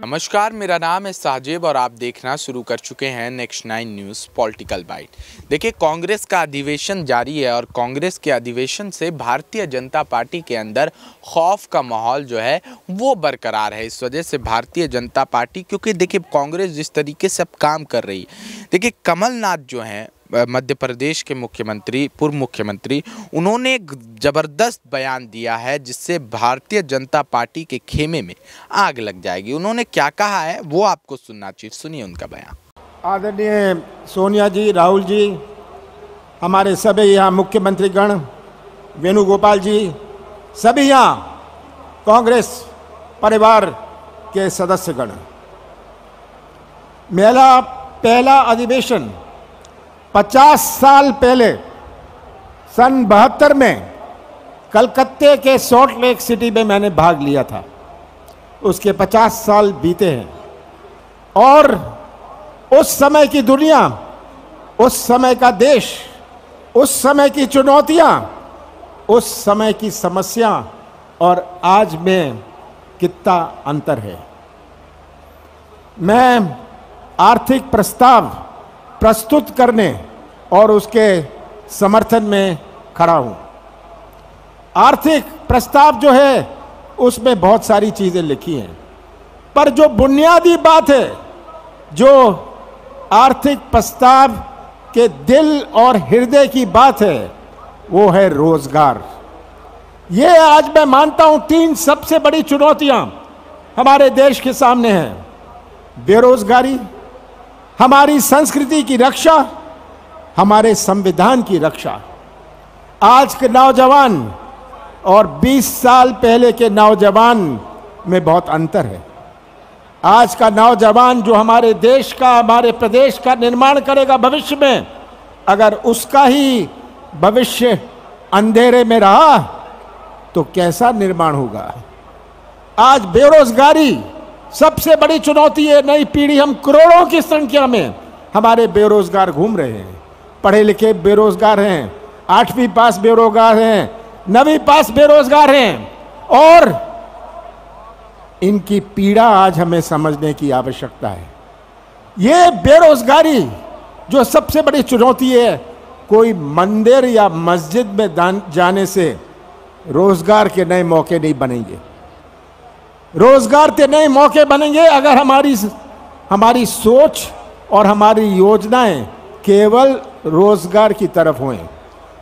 नमस्कार, मेरा नाम है साजिब और आप देखना शुरू कर चुके हैं नेक्स्ट 9 न्यूज़ पॉलिटिकल बाइट। देखिए, कांग्रेस का अधिवेशन जारी है और कांग्रेस के अधिवेशन से भारतीय जनता पार्टी के अंदर खौफ का माहौल जो है वो बरकरार है। इस वजह से भारतीय जनता पार्टी, क्योंकि देखिए कांग्रेस जिस तरीके से अब काम कर रही है, देखिए कमलनाथ जो हैं मध्य प्रदेश के मुख्यमंत्री, पूर्व मुख्यमंत्री, उन्होंने एक ज़बरदस्त बयान दिया है जिससे भारतीय जनता पार्टी के खेमे में आग लग जाएगी। उन्होंने क्या कहा है वो आपको सुनना चाहिए, सुनिए उनका बयान। आदरणीय सोनिया जी, राहुल जी, हमारे सभी यहाँ मुख्यमंत्रीगण, वेणुगोपाल जी, सभी यहाँ कांग्रेस परिवार के सदस्यगण, मेरा पहला अधिवेशन 50 साल पहले सन 72 में कलकत्ते के सॉल्ट लेक सिटी में मैंने भाग लिया था। उसके 50 साल बीते हैं और उस समय की दुनिया, उस समय का देश, उस समय की चुनौतियां, उस समय की समस्या और आज में कितना अंतर है। मैं आर्थिक प्रस्ताव प्रस्तुत करने और उसके समर्थन में खड़ा हूं। आर्थिक प्रस्ताव जो है उसमें बहुत सारी चीजें लिखी हैं, पर जो बुनियादी बात है, जो आर्थिक प्रस्ताव के दिल और हृदय की बात है, वो है रोजगार। ये आज मैं मानता हूं 3 सबसे बड़ी चुनौतियां हमारे देश के सामने हैं। बेरोजगारी, हमारी संस्कृति की रक्षा, हमारे संविधान की रक्षा। आज के नौजवान और 20 साल पहले के नौजवान में बहुत अंतर है। आज का नौजवान जो हमारे देश का, हमारे प्रदेश का निर्माण करेगा भविष्य में, अगर उसका ही भविष्य अंधेरे में रहा तो कैसा निर्माण होगा। आज बेरोजगारी सबसे बड़ी चुनौती है। नई पीढ़ी, हम करोड़ों की संख्या में हमारे बेरोजगार घूम रहे हैं। पढ़े लिखे बेरोजगार हैं, 8वीं पास बेरोजगार हैं, 9वीं पास बेरोजगार हैं और इनकी पीड़ा आज हमें समझने की आवश्यकता है। ये बेरोजगारी जो सबसे बड़ी चुनौती है, कोई मंदिर या मस्जिद में जाने से रोजगार के नए मौके नहीं बनेंगे। रोजगार के नए मौके बनेंगे अगर हमारी सोच और हमारी योजनाएं केवल रोजगार की तरफ हों।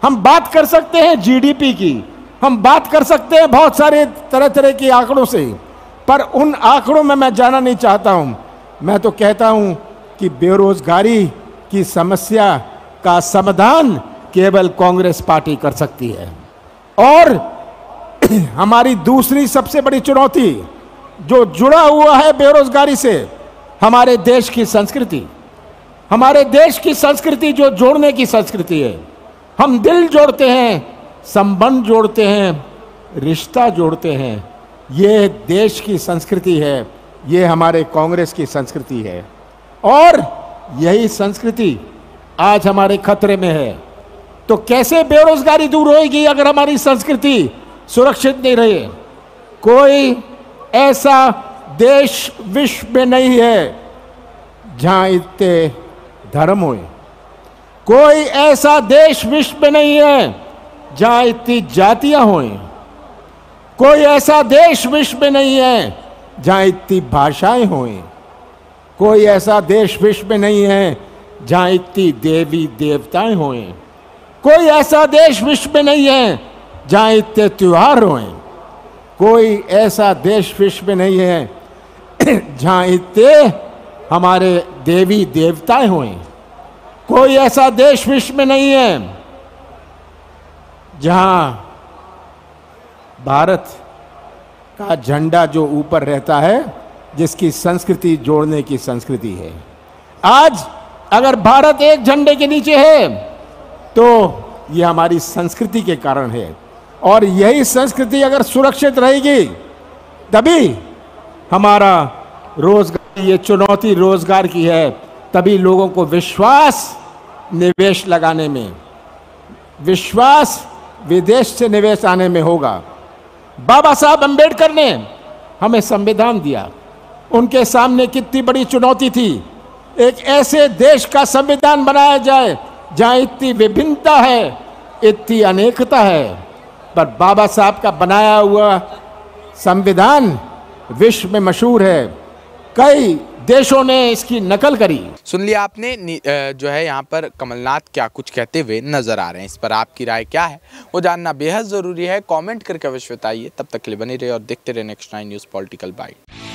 हम बात कर सकते हैं जीडीपी की, हम बात कर सकते हैं बहुत सारे तरह तरह के आंकड़ों से, पर उन आंकड़ों में मैं जाना नहीं चाहता हूं। मैं तो कहता हूं कि बेरोजगारी की समस्या का समाधान केवल कांग्रेस पार्टी कर सकती है। और हमारी दूसरी सबसे बड़ी चुनौती जो जुड़ा हुआ है बेरोजगारी से, हमारे देश की संस्कृति। हमारे देश की संस्कृति जो जोड़ने की संस्कृति है। हम दिल जोड़ते हैं, संबंध जोड़ते हैं, रिश्ता जोड़ते हैं। ये देश की संस्कृति है, ये हमारे कांग्रेस की संस्कृति है और यही संस्कृति आज हमारे खतरे में है। तो कैसे बेरोजगारी दूर होगी अगर हमारी संस्कृति सुरक्षित नहीं रहे। कोई ऐसा देश विश्व में नहीं है जहां इतने धर्म हुए। कोई ऐसा देश विश्व में नहीं है जहां इतनी जातियां हुई। कोई ऐसा देश विश्व में नहीं है जहां इतनी भाषाएं हुई। कोई ऐसा देश विश्व में नहीं है जहां इतनी देवी देवताएं हुए। कोई ऐसा देश विश्व में नहीं है जहां इतने त्योहार हुए। कोई ऐसा देश विश्व में नहीं है जहां इतने हमारे देवी देवताएं हुए। कोई ऐसा देश विश्व में नहीं है जहां भारत का झंडा जो ऊपर रहता है, जिसकी संस्कृति जोड़ने की संस्कृति है। आज अगर भारत एक झंडे के नीचे है तो ये हमारी संस्कृति के कारण है और यही संस्कृति अगर सुरक्षित रहेगी तभी हमारा रोजगार, ये चुनौती रोजगार की है, तभी लोगों को विश्वास निवेश लगाने में, विश्वास विदेश से निवेश आने में होगा। बाबा साहब अंबेडकर ने हमें संविधान दिया, उनके सामने कितनी बड़ी चुनौती थी। एक ऐसे देश का संविधान बनाया जाए जहां इतनी विभिन्नता है, इतनी अनेकता है, पर बाबा साहब का बनाया हुआ संविधान विश्व में मशहूर है। कई देशों ने इसकी नकल करी। सुन लिया आपने जो है यहाँ पर कमलनाथ क्या कुछ कहते हुए नजर आ रहे हैं। इस पर आपकी राय क्या है वो जानना बेहद जरूरी है। कमेंट करके अवश्य बताइए। तब तक के लिए बने रहे और देखते रहे नेक्स्ट 9 न्यूज़ पॉलिटिकल बाइट।